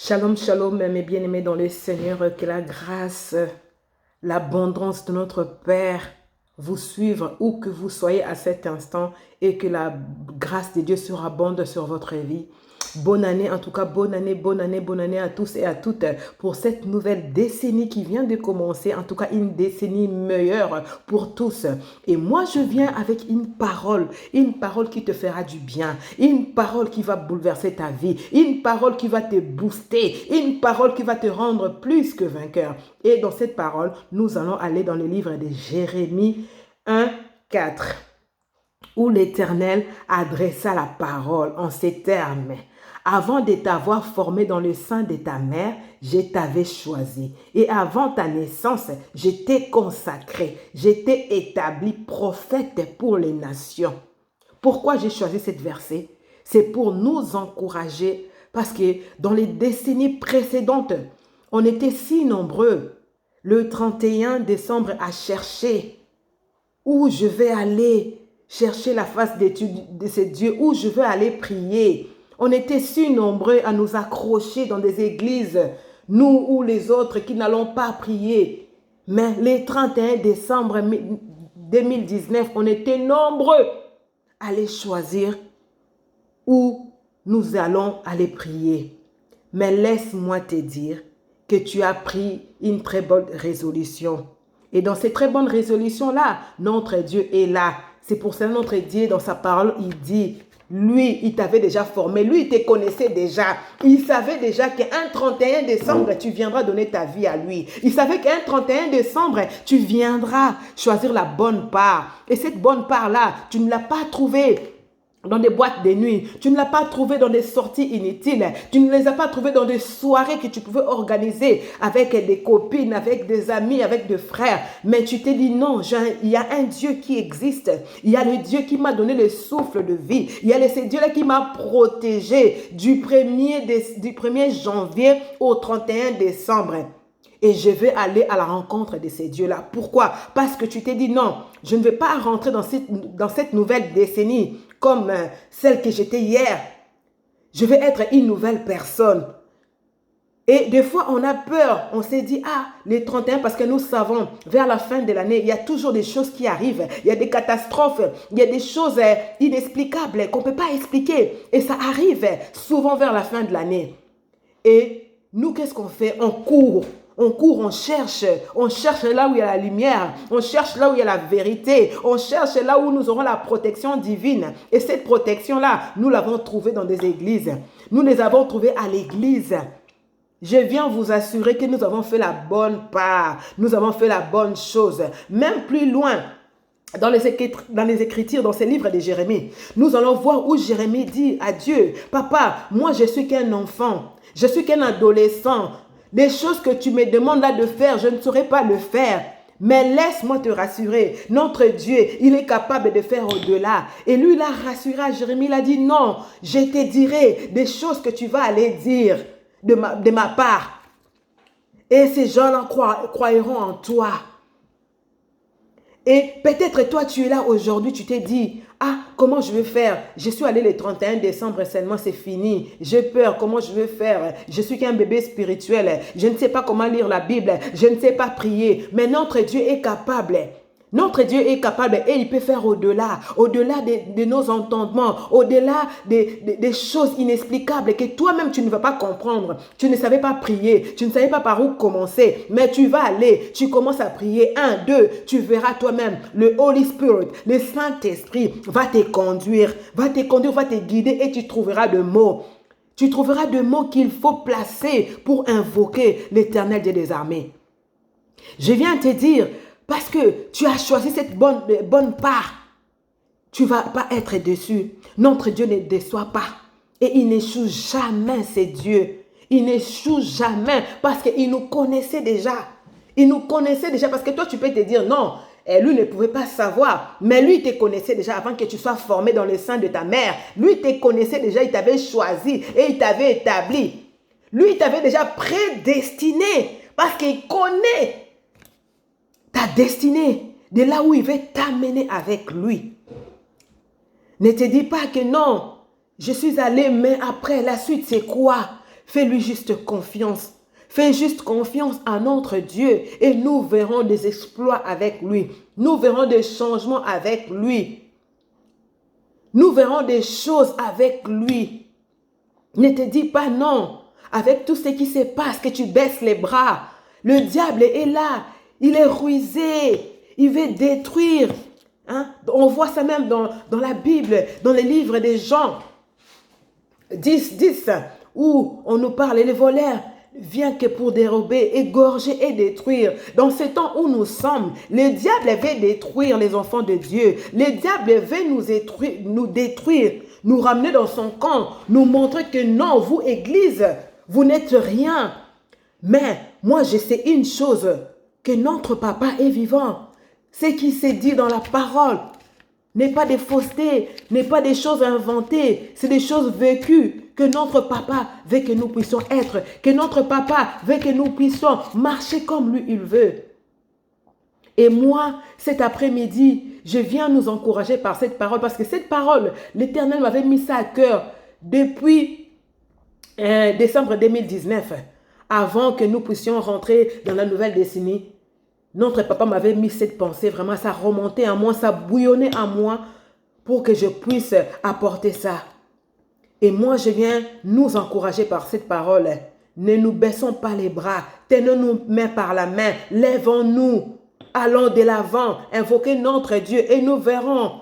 Shalom, shalom, mes bien-aimés dans le Seigneur, que la grâce, l'abondance de notre Père vous suive où que vous soyez à cet instant et que la grâce de Dieu surabonde sur votre vie. Bonne année, en tout cas, bonne année, bonne année, bonne année à tous et à toutes pour cette nouvelle décennie qui vient de commencer, en tout cas une décennie meilleure pour tous. Et moi, je viens avec une parole qui te fera du bien, une parole qui va bouleverser ta vie, une parole qui va te booster, une parole qui va te rendre plus que vainqueur. Et dans cette parole, nous allons aller dans le livre de Jérémie 1, 4, où l'Éternel adressa la parole en ces termes. Avant de t'avoir formé dans le sein de ta mère, je t'avais choisi. Et avant ta naissance, je t'ai consacré. Je t'ai établi prophète pour les nations. Pourquoi j'ai choisi cette verset? C'est pour nous encourager. Parce que dans les décennies précédentes, on était si nombreux. Le 31 décembre à chercher où je vais aller chercher la face de ce Dieu, où je veux aller prier. On était si nombreux à nous accrocher dans des églises, nous ou les autres qui n'allons pas prier. Mais le 31 décembre 2019, on était nombreux à aller choisir où nous allons aller prier. Mais laisse-moi te dire que tu as pris une très bonne résolution. Et dans ces très bonnes résolutions-là, notre Dieu est là. C'est pour ça que notre Dieu, dans sa parole, il dit, lui, il t'avait déjà formé, lui, il te connaissait déjà. Il savait déjà qu'un 31 décembre, tu viendras donner ta vie à lui. Il savait qu'un 31 décembre, tu viendras choisir la bonne part. Et cette bonne part-là, tu ne l'as pas trouvée dans des boîtes de nuit, tu ne l'as pas trouvé dans des sorties inutiles, tu ne les as pas trouvés dans des soirées que tu pouvais organiser avec des copines, avec des amis, avec des frères, mais tu t'es dit non, il y a un Dieu qui existe, il y a le Dieu qui m'a donné le souffle de vie, il y a ce Dieu-là qui m'a protégé du 1er janvier au 31 décembre. Et je vais aller à la rencontre de ces dieux-là. Pourquoi? Parce que tu t'es dit non, je ne vais pas rentrer dans cette nouvelle décennie comme celle que j'étais hier. Je vais être une nouvelle personne. Et des fois, on a peur. On s'est dit, les 31, parce que nous savons, vers la fin de l'année, il y a toujours des choses qui arrivent. Il y a des catastrophes. Il y a des choses inexplicables qu'on ne peut pas expliquer. Et ça arrive souvent vers la fin de l'année. Et nous, qu'est-ce qu'on fait? On court. On court, on cherche là où il y a la lumière, on cherche là où il y a la vérité, on cherche là où nous aurons la protection divine. Et cette protection-là, nous l'avons trouvée dans des églises. Nous les avons trouvées à l'église. Je viens vous assurer que nous avons fait la bonne part, nous avons fait la bonne chose. Même plus loin, dans les Écritures, dans ces livres de Jérémie, nous allons voir où Jérémie dit à Dieu, « Papa, moi je suis qu'un enfant, je suis qu'un adolescent. Les choses que tu me demandes là de faire, je ne saurais pas le faire. Mais laisse-moi te rassurer, notre Dieu, il est capable de faire au-delà. » Et lui, il a rassuré à Jérémie, il a dit, « Non, je te dirai des choses que tu vas aller dire de ma part. Et ces gens-là croiront en toi. » Et peut-être toi, tu es là aujourd'hui, tu t'es dit, comment je vais faire? Je suis allé le 31 décembre seulement, c'est fini. J'ai peur, comment je vais faire? Je suis qu'un bébé spirituel. Je ne sais pas comment lire la Bible. Je ne sais pas prier. Mais notre Dieu est capable. Notre Dieu est capable et il peut faire au-delà de nos entendements, au-delà des choses inexplicables que toi-même tu ne vas pas comprendre. Tu ne savais pas prier, tu ne savais pas par où commencer, mais tu vas aller, tu commences à prier. 1, 2, tu verras toi-même, le Holy Spirit, le Saint-Esprit va te conduire, va te guider et tu trouveras de mots. Tu trouveras de mots qu'il faut placer pour invoquer l'Éternel Dieu des armées. Je viens te dire, parce que tu as choisi cette bonne part, tu ne vas pas être déçu. Notre Dieu ne déçoit pas. Et il n'échoue jamais, c'est Dieu. Il n'échoue jamais parce qu'il nous connaissait déjà. Il nous connaissait déjà parce que toi, tu peux te dire non. Et lui ne pouvait pas savoir. Mais lui, il te connaissait déjà avant que tu sois formé dans le sein de ta mère. Lui, il te connaissait déjà, il t'avait choisi et il t'avait établi. Lui, il t'avait déjà prédestiné parce qu'il connaît ta destinée, de là où il veut t'amener avec lui. Ne te dis pas que non, je suis allé, mais après, la suite, c'est quoi? Fais-lui juste confiance. Fais juste confiance à notre Dieu et nous verrons des exploits avec lui. Nous verrons des changements avec lui. Nous verrons des choses avec lui. Ne te dis pas non. Avec tout ce qui se passe, que tu baisses les bras. Le diable est là. Il est rusé. Il veut détruire. Hein? On voit ça même dans la Bible, dans les livres des Jean 10, où on nous parle, les voleurs vient que pour dérober, égorger et détruire. Dans ce temps où nous sommes, le diable veut détruire les enfants de Dieu. Le diable veut nous détruire, nous ramener dans son camp, nous montrer que non, vous, Église, vous n'êtes rien. Mais moi, je sais une chose, que notre papa est vivant. Ce qui s'est dit dans la parole n'est pas des faussetés, n'est pas des choses inventées, c'est des choses vécues que notre papa veut que nous puissions être, que notre papa veut que nous puissions marcher comme lui il veut. Et moi, cet après-midi, je viens nous encourager par cette parole, parce que cette parole, l'Éternel m'avait mis ça à cœur depuis décembre 2019, avant que nous puissions rentrer dans la nouvelle décennie. Notre papa m'avait mis cette pensée, vraiment, ça remontait à moi, ça bouillonnait à moi pour que je puisse apporter ça. Et moi, je viens nous encourager par cette parole. Ne nous baissons pas les bras, tenons-nous main par la main, lèvons-nous, allons de l'avant, invoquez notre Dieu et nous verrons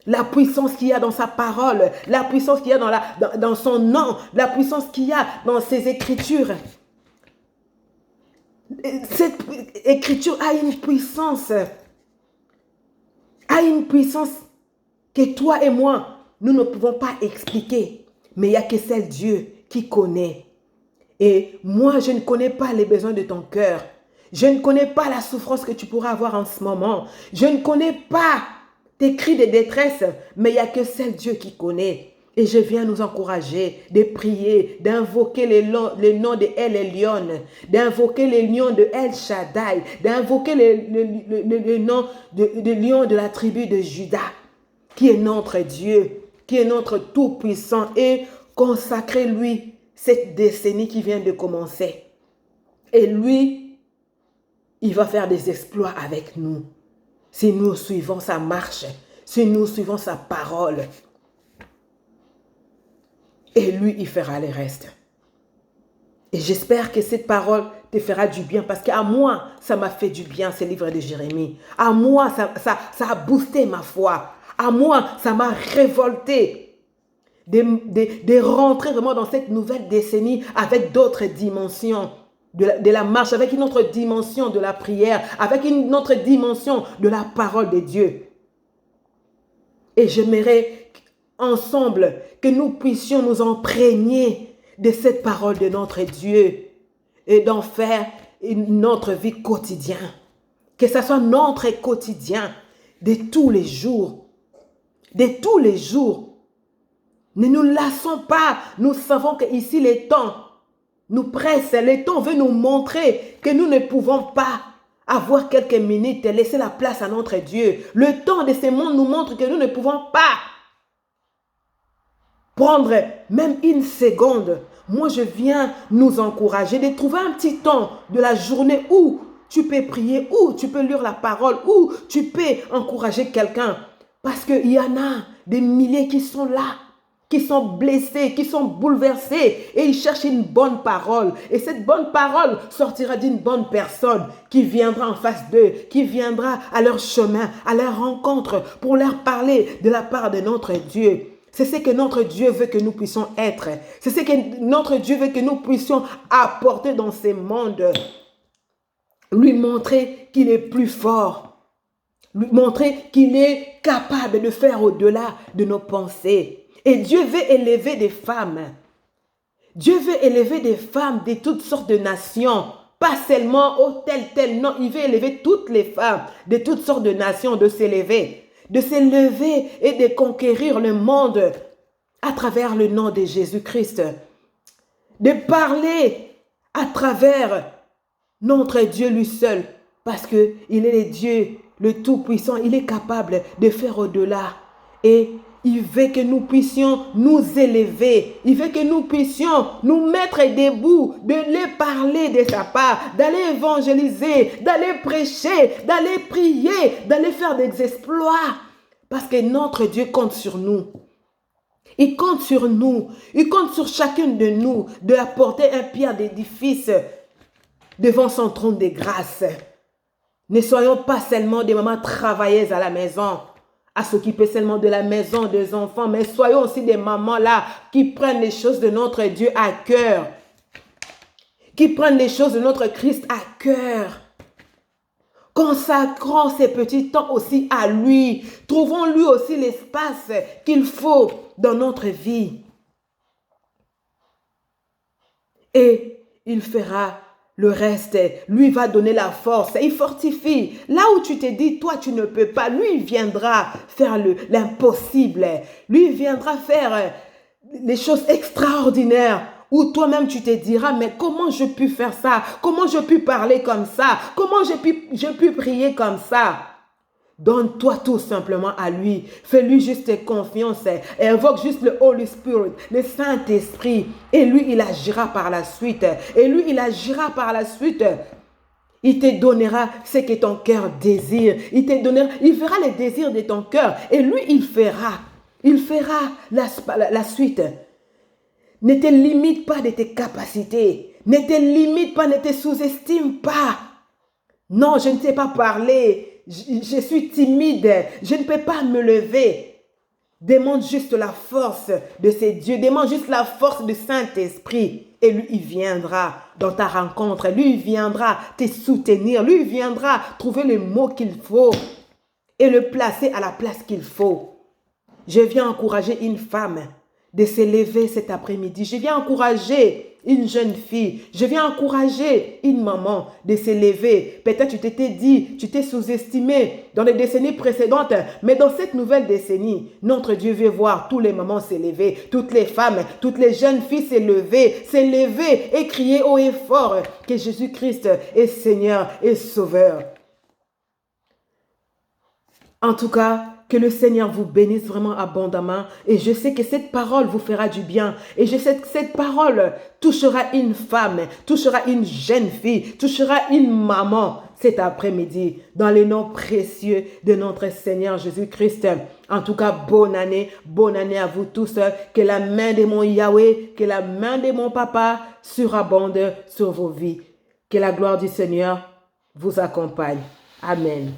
la puissance qu'il y a dans sa parole, la puissance qu'il y a dans son nom, la puissance qu'il y a dans ses écritures. Cette écriture a une puissance que toi et moi, nous ne pouvons pas expliquer. Mais il n'y a que seul Dieu qui connaît. Et moi, je ne connais pas les besoins de ton cœur. Je ne connais pas la souffrance que tu pourras avoir en ce moment. Je ne connais pas tes cris de détresse, mais il n'y a que seul Dieu qui connaît. Et je viens nous encourager de prier, d'invoquer les noms de El Elyon, d'invoquer les lions de El Shaddai, d'invoquer le nom de lion de la tribu de Juda, qui est notre Dieu, qui est notre Tout-Puissant, et consacrer lui cette décennie qui vient de commencer. Et lui, il va faire des exploits avec nous, si nous suivons sa marche, si nous suivons sa parole. Et lui, il fera le reste. Et j'espère que cette parole te fera du bien, parce qu'à moi, ça m'a fait du bien, ce livre de Jérémie. À moi, ça a boosté ma foi. À moi, ça m'a révolté de rentrer vraiment dans cette nouvelle décennie avec d'autres dimensions de la marche, avec une autre dimension de la prière, avec une autre dimension de la parole de Dieu. Et j'aimerais ensemble que nous puissions nous imprégner de cette parole de notre Dieu et d'en faire notre vie quotidienne. Que ce soit notre quotidien de tous les jours. De tous les jours. Ne nous lassons pas. Nous savons qu'ici les temps nous pressent. Les temps veulent nous montrer que nous ne pouvons pas avoir quelques minutes et laisser la place à notre Dieu. Le temps de ce monde nous montre que nous ne pouvons pas prendre même une seconde. Moi, je viens nous encourager de trouver un petit temps de la journée où tu peux prier, où tu peux lire la parole, où tu peux encourager quelqu'un. Parce qu'il y en a des milliers qui sont là, qui sont blessés, qui sont bouleversés, et ils cherchent une bonne parole. Et cette bonne parole sortira d'une bonne personne qui viendra en face d'eux, qui viendra à leur chemin, à leur rencontre, pour leur parler de la part de notre Dieu. C'est ce que notre Dieu veut que nous puissions être. C'est ce que notre Dieu veut que nous puissions apporter dans ce monde. Lui montrer qu'il est plus fort. Lui montrer qu'il est capable de faire au-delà de nos pensées. Et Dieu veut élever des femmes. Dieu veut élever des femmes de toutes sortes de nations. Pas seulement oh tel, non. Il veut élever toutes les femmes de toutes sortes de nations, de s'élever et de conquérir le monde à travers le nom de Jésus-Christ. De parler à travers notre Dieu lui seul, parce qu'il est le Dieu, le Tout-Puissant. Il est capable de faire au-delà. Et Il veut que nous puissions nous élever. Il veut que nous puissions nous mettre debout, de les parler de sa part, d'aller évangéliser, d'aller prêcher, d'aller prier, d'aller faire des exploits. Parce que notre Dieu compte sur nous. Il compte sur nous. Il compte sur chacune de nous de apporter un pierre d'édifice devant son trône de grâce. Ne soyons pas seulement des mamans travailleuses à la maison, à s'occuper seulement de la maison, des enfants, mais soyons aussi des mamans là qui prennent les choses de notre Dieu à cœur, qui prennent les choses de notre Christ à cœur. Consacrons ces petits temps aussi à lui. Trouvons lui aussi l'espace qu'il faut dans notre vie. Et il fera le reste. Lui va donner la force. Il fortifie. Là où tu te dis, toi tu ne peux pas, lui viendra faire l'impossible. Lui viendra faire les choses extraordinaires. Où toi-même tu te diras, mais comment je puis faire ça? Comment je puis parler comme ça? Comment je puis prier comme ça? Donne-toi tout simplement à lui. Fais-lui juste confiance. Et invoque juste le Holy Spirit, le Saint-Esprit. Et lui, il agira par la suite. Et lui, il agira par la suite. Il te donnera ce que ton cœur désire. Il verra les désirs de ton cœur. Et lui, il fera. Il fera la suite. Ne te limite pas de tes capacités. Ne te limite pas, ne te sous-estime pas. Non, je ne sais pas parler. Je suis timide. Je ne peux pas me lever. Demande juste la force de ces dieux. Demande juste la force du Saint-Esprit. Et lui, il viendra dans ta rencontre. Lui, il viendra te soutenir. Lui, il viendra trouver les mots qu'il faut et le placer à la place qu'il faut. Je viens encourager une femme de se lever cet après-midi. Je viens encourager une jeune fille. Je viens encourager une maman de se lever. Peut-être tu t'étais dit, tu t'es sous-estimé dans les décennies précédentes, mais dans cette nouvelle décennie, notre Dieu veut voir tous les mamans se lever, toutes les femmes, toutes les jeunes filles se lever et crier haut et fort que Jésus-Christ est Seigneur et Sauveur. En tout cas, que le Seigneur vous bénisse vraiment abondamment. Et je sais que cette parole vous fera du bien. Et je sais que cette parole touchera une femme, touchera une jeune fille, touchera une maman cet après-midi. Dans le nom précieux de notre Seigneur Jésus-Christ. En tout cas, bonne année à vous tous. Que la main de mon Yahweh, que la main de mon Papa surabonde sur vos vies. Que la gloire du Seigneur vous accompagne. Amen.